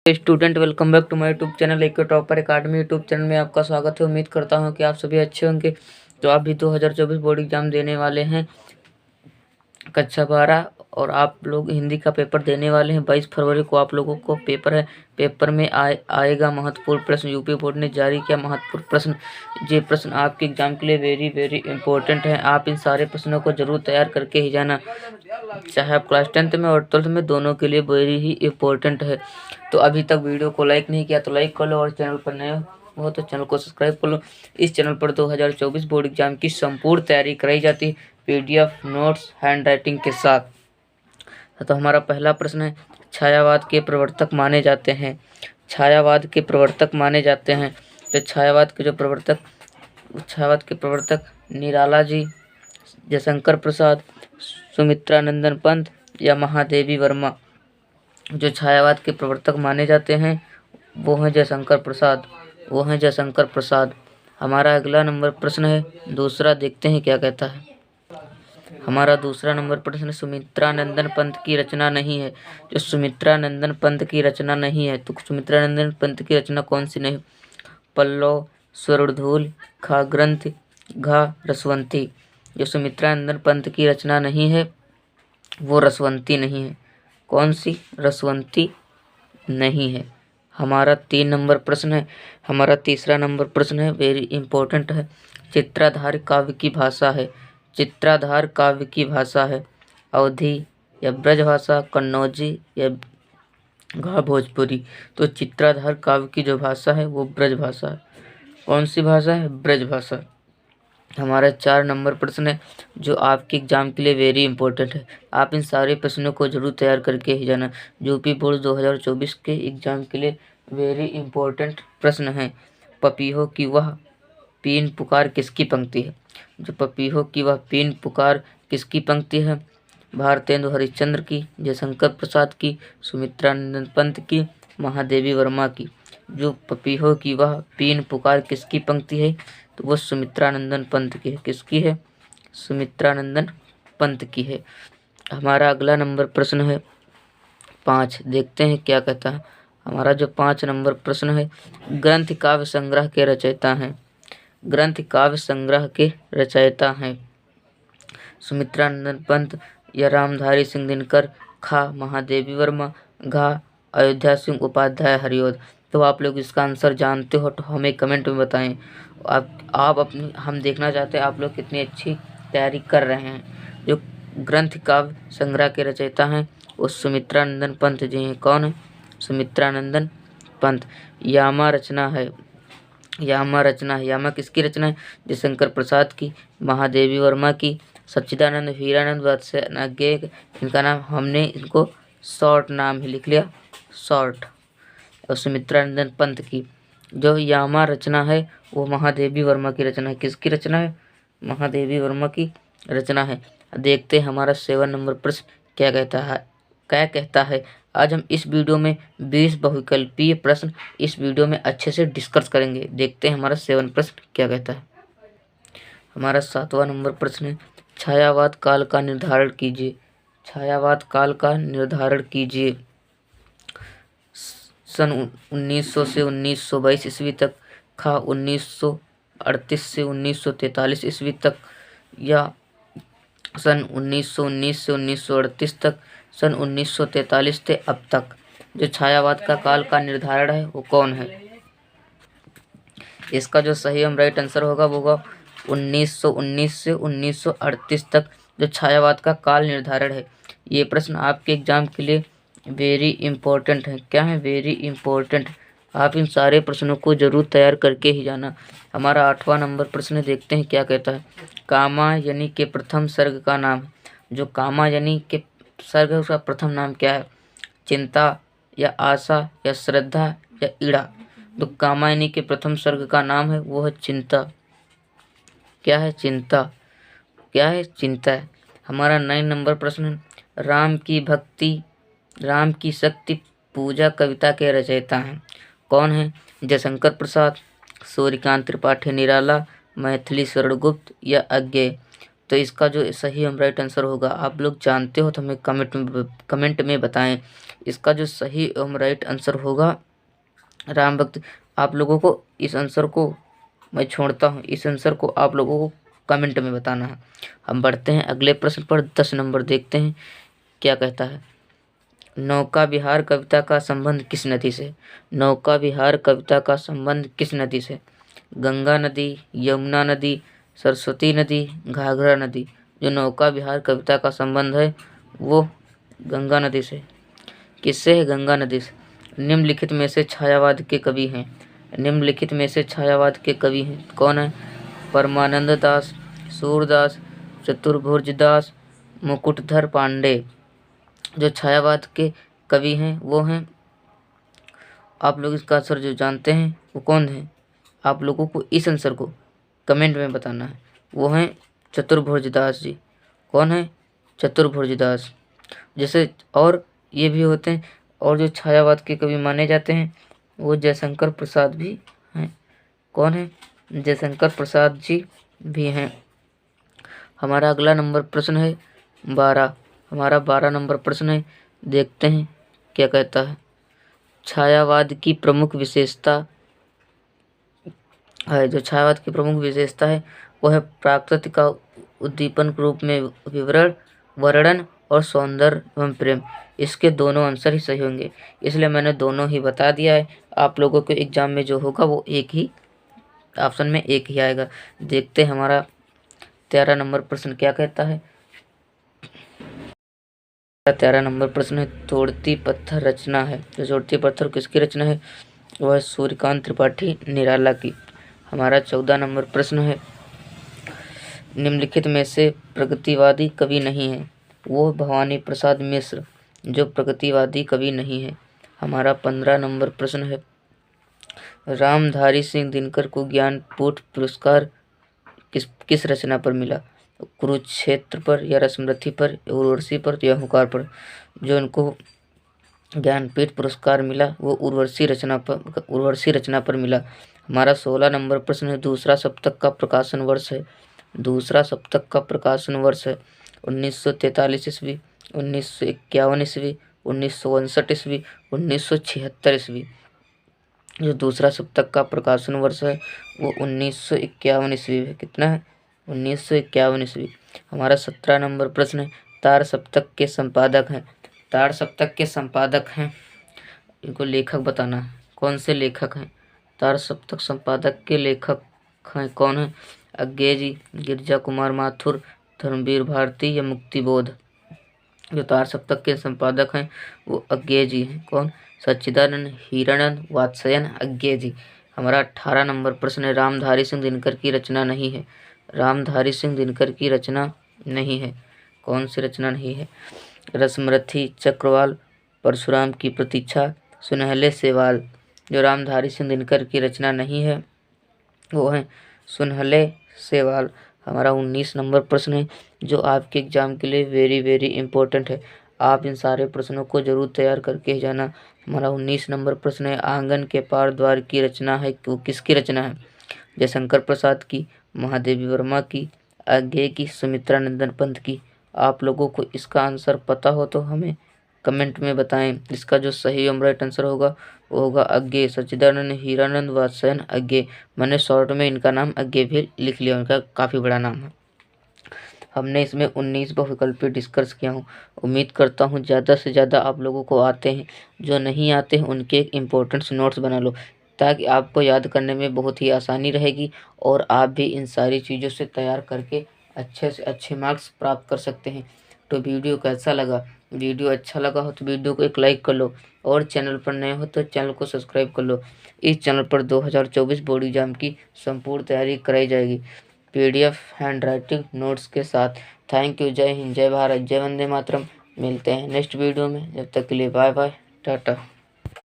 Student welcome back to my YouTube channel एक Topper Academy YouTube channel में आपका स्वागत है। उम्मीद करता हूं कि आप सभी अच्छे होंगे। तो आप भी 2024 बोर्ड एग्जाम देने वाले हैं कक्षा 12 और आप लोग हिंदी का पेपर देने वाले हैं। 22 फरवरी को आप लोगों को पेपर है। पेपर में आएगा महत्वपूर्ण प्रश्न। यूपी बोर्ड ने जारी किया महत्वपूर्ण प्रश्न। ये प्रश्न आपके एग्जाम के लिए वेरी इंपॉर्टेंट है। आप इन सारे प्रश्नों को जरूर तैयार करके ही जाना, चाहे आप क्लास 10th में और 12th में, दोनों के लिए वेरी ही इम्पोर्टेंट है। तो अभी तक वीडियो को लाइक नहीं किया तो लाइक कर लो और चैनल पर नए हो तो चैनल को सब्सक्राइब कर लो। इस चैनल पर 2024 बोर्ड एग्जाम की संपूर्ण तैयारी कराई जाती है, पीडीएफ नोट्स हैंड राइटिंग के साथ। तो हमारा पहला प्रश्न है, छायावाद के प्रवर्तक माने जाते हैं। छायावाद के प्रवर्तक माने जाते हैं तो छायावाद के प्रवर्तक निराला जी, जयशंकर प्रसाद, सुमित्रानंदन पंत या महादेवी वर्मा। जो छायावाद के प्रवर्तक माने जाते हैं वो हैं जयशंकर प्रसाद। हमारा अगला नंबर प्रश्न है, दूसरा देखते हैं क्या कहता है। हमारा दूसरा नंबर प्रश्न, सुमित्रानंदन पंत की रचना नहीं है। जो सुमित्रानंदन पंत की रचना नहीं है तो सुमित्रानंदन पंत की रचना कौन सी नहीं? पल्लव, स्वर्णधूल, खा ग्रंथ, घा रसवंती। जो सुमित्रानंदन पंत की रचना नहीं है वो रसवंती नहीं है। कौन सी? रसवंती नहीं है। हमारा 3 नंबर प्रश्न है। हमारा तीसरा नंबर प्रश्न है, वेरी इंपॉर्टेंट है। चित्राधार काव्य की भाषा है। चित्राधार काव्य की भाषा है अवधी या ब्रजभाषा, कन्नौजी या घा भोजपुरी। तो चित्राधार काव्य की जो भाषा है वो ब्रजभाषा है। कौन सी भाषा है? ब्रजभाषा। हमारा 4 नंबर प्रश्न है जो आपके एग्जाम के लिए वेरी इंपॉर्टेंट है। आप इन सारे प्रश्नों को जरूर तैयार करके ही जाना। यूपी बोर्ड 2024 के एग्जाम के लिए वेरी इंपॉर्टेंट प्रश्न है। पपीहों की वह पीन पुकार किसकी पंक्ति है? जो पपीहों की वह पीन पुकार किसकी पंक्ति है? भारतेंदु हरिश्चंद्र की, जयशंकर प्रसाद की, सुमित्रानंदन पंत की, महादेवी वर्मा की। जो पपीहों की वह पीन पुकार किसकी पंक्ति है तो वो सुमित्रानंदन पंत की है। किसकी है? सुमित्रानंदन पंत की है। हमारा अगला नंबर प्रश्न है 5, देखते हैं क्या कहता है। हमारा जो 5 नंबर प्रश्न है, ग्रंथ काव्य संग्रह के रचयिता हैं। ग्रंथ काव्य संग्रह के रचयिता हैं सुमित्रानंदन पंत या रामधारी सिंह दिनकर, खा महादेवी वर्मा, घा अयोध्या सिंह उपाध्याय हरिओद। तो आप लोग इसका आंसर जानते हो तो हमें कमेंट में बताएं। आप अपनी हम देखना चाहते हैं आप लोग कितनी अच्छी तैयारी कर रहे हैं। जो ग्रंथ काव्य संग्रह के रचयिता हैं वो सुमित्रानंदन पंत जी हैं। कौन है? सुमित्रानंदन पंत। यामा रचना है। यामा किसकी रचना है? जयशंकर प्रसाद की, महादेवी वर्मा की, सच्चिदानंद हीरानंद वत्सनाज्ञे। इनका नाम हमने इनको शॉर्ट नाम ही लिख लिया, शॉर्ट। और सुमित्रानंदन पंत की जो यामा रचना है वो महादेवी वर्मा की रचना है। किसकी रचना है? महादेवी वर्मा की रचना है। देखते हैं हमारा 7 नंबर प्रश्न क्या कहता है। आज हम इस वीडियो में 20 बहुविकल्पीय प्रश्न इस वीडियो में अच्छे से डिस्कस करेंगे। देखते हैं हमारा 7 प्रश्न क्या कहता है। हमारा 7वां नंबर प्रश्न है, छायावाद काल का निर्धारण कीजिए। छायावाद काल का निर्धारण कीजिए। सन 1900 से 1922 ईस्वी तक, खा 1938 से 1943 ईस्वी तक, या सन 1919 से 1938 तक, सन 1943 से अब तक। जो छायावाद का काल का निर्धारण है वो कौन है? इसका जो सही राइट आंसर होगा वो होगा 1919 से 1938 तक जो छायावाद का काल निर्धारण है। ये प्रश्न आपके एग्जाम के लिए वेरी इंपॉर्टेंट है। क्या है? Very important. आप इन सारे प्रश्नों को जरूर तैयार करके ही जाना। हमारा 8वां नंबर प्रश्न देखते हैं क्या कहता है। कामायनी के प्रथम सर्ग का नाम है। जो कामायनी के सर्ग है उसका प्रथम नाम क्या है? चिंता या आशा या श्रद्धा या ईड़ा। तो कामायनी के प्रथम सर्ग का नाम है वो है चिंता। क्या है? चिंता। क्या है? चिंता है। हमारा 9 नंबर प्रश्न है, राम की शक्ति पूजा कविता के रचयिता हैं। कौन है? जयशंकर प्रसाद, सूर्यकांत त्रिपाठी निराला, मैथिली शरणगुप्त या अज्ञेय। तो इसका जो सही एवं राइट आंसर होगा, आप लोग जानते हो तो हमें कमेंट में बताएं। इसका जो सही एवं राइट आंसर होगा राम भक्त, आप लोगों को इस आंसर को मैं छोड़ता हूँ, इस आंसर को आप लोगों को कमेंट में बताना है। हम बढ़ते हैं अगले प्रश्न पर। 10 नंबर देखते हैं क्या कहता है। नौका विहार कविता का संबंध किस नदी से? नौका विहार कविता का संबंध किस नदी से? गंगा नदी, यमुना नदी, सरस्वती नदी, घाघरा नदी। जो नौका विहार कविता का संबंध है वो गंगा नदी से। किससे है? गंगा नदी से। निम्नलिखित में से छायावाद के कवि हैं। निम्नलिखित में से छायावाद के कवि हैं कौन है? परमानंद दास, सूरदास, चतुर्भुज दास, मुकुटधर पांडे। जो छायावाद के कवि हैं वो हैं, आप लोग इसका आंसर जो जानते हैं वो कौन है, आप लोगों को इस आंसर को कमेंट में बताना है। वो हैं चतुर्भुज दास जी। कौन है? चतुर्भुज दास। जैसे और ये भी होते हैं, और जो छायावाद के कवि माने जाते हैं वो जयशंकर प्रसाद भी हैं। कौन है? जयशंकर प्रसाद जी भी हैं। हमारा अगला नंबर प्रश्न है 12। हमारा 12 नंबर प्रश्न है, देखते हैं क्या कहता है। छायावाद की प्रमुख विशेषता है, जो छायावाद की प्रमुख विशेषता है वो है प्रकृति का उद्दीपन के रूप में विवरण, वर्णन और सौंदर्य एवं प्रेम। इसके दोनों आंसर ही सही होंगे, इसलिए मैंने दोनों ही बता दिया है। आप लोगों के एग्जाम में जो होगा वो एक ही ऑप्शन में एक ही आएगा। देखते हैं हमारा 13 नंबर प्रश्न क्या कहता है। 13 नंबर प्रश्न है, तोड़ती पत्थर रचना है। जो तोड़ती पत्थर किसकी रचना है? वह सूर्यकांत त्रिपाठी निराला की। हमारा 14 नंबर प्रश्न है, निम्नलिखित में से प्रगतिवादी कवि नहीं है। वो भवानी प्रसाद मिश्र जो प्रगतिवादी कवि नहीं है। हमारा 15 नंबर प्रश्न है, रामधारी सिंह दिनकर को ज्ञानपीठ पुरस्कार किस रचना पर मिला? कुरुक्षेत्र पर या रसमरथी पर, उर्वशी पर या हुंकार पर। जो उनको ज्ञानपीठ पुरस्कार मिला वो उर्वशी रचना पर मिला। हमारा 16 नंबर प्रश्न है, दूसरा सप्तक का प्रकाशन वर्ष है। दूसरा सप्तक का प्रकाशन वर्ष है 1943 ईस्वी, 1951 ईस्वी, 1959 ईस्वी, 1976 ईस्वी। जो दूसरा सप्तक का प्रकाशन वर्ष है वो 1951 ईस्वी है। कितना है? 1951 ईस्वी। हमारा 17 नंबर प्रश्न है, तार सप्तक के संपादक हैं। तार सप्तक के संपादक हैं, इनको लेखक बताना है। कौन से लेखक हैं? तार सप्तक संपादक के लेखक हैं कौन है? अज्ञे जी, गिरजा कुमार माथुर, धर्मवीर भारती या मुक्तिबोध। जो तार सप्तक के संपादक हैं वो अज्ञे जी हैं। कौन? सच्चिदानंद हीरानंद वात्स्यायन अज्ञे जी। हमारा 18 नंबर प्रश्न है, रामधारी सिंह दिनकर की रचना नहीं है। रामधारी सिंह दिनकर की रचना नहीं है। कौन सी रचना नहीं है? रसमरथी, चक्रवाल, परशुराम की प्रतीक्षा, सुनहले सेवाल। जो रामधारी सिंह दिनकर की रचना नहीं है वो है सुनहले सेवाल। हमारा 19 नंबर प्रश्न है, जो आपके एग्जाम के लिए वेरी वेरी इंपॉर्टेंट है। आप इन सारे प्रश्नों को जरूर तैयार करके जाना। हमारा 19 नंबर प्रश्न है, आंगन के पार द्वार की रचना है, वो किसकी रचना है? जयशंकर प्रसाद की, महादेवी वर्मा की, अज्ञे की, सुमित्रा नंदन पंत की। आप लोगों को इसका आंसर पता हो तो हमें कमेंट में बताएं। इसका जो सही और राइट आंसर होगा वो होगा अज्ञे, सच्चिदानंद हीरानंद वात्स्यायन अज्ञे। मैंने शॉर्ट में इनका नाम अज्ञे भी लिख लिया, उनका काफ़ी बड़ा नाम है। हमने इसमें 19 बहुविकल्पी डिस्कस किया हूँ। उम्मीद करता हूँ ज़्यादा से ज़्यादा आप लोगों को आते हैं। जो नहीं आते हैं उनके इम्पोर्टेंट्स नोट्स बना लो, ताकि आपको याद करने में बहुत ही आसानी रहेगी और आप भी इन सारी चीज़ों से तैयार करके अच्छे से अच्छे मार्क्स प्राप्त कर सकते हैं। तो वीडियो कैसा लगा? वीडियो अच्छा लगा हो तो वीडियो को एक लाइक कर लो, और चैनल पर नए हो तो चैनल को सब्सक्राइब कर लो। इस चैनल पर 2024 बोर्ड एग्जाम की संपूर्ण तैयारी कराई जाएगी, PDF हैंड राइटिंग नोट्स के साथ। Thank you. जय हिंद, जय भारत, जय वंदे मातरम। मिलते हैं नेक्स्ट वीडियो में, जब तक के लिए बाय बाय, टाटा।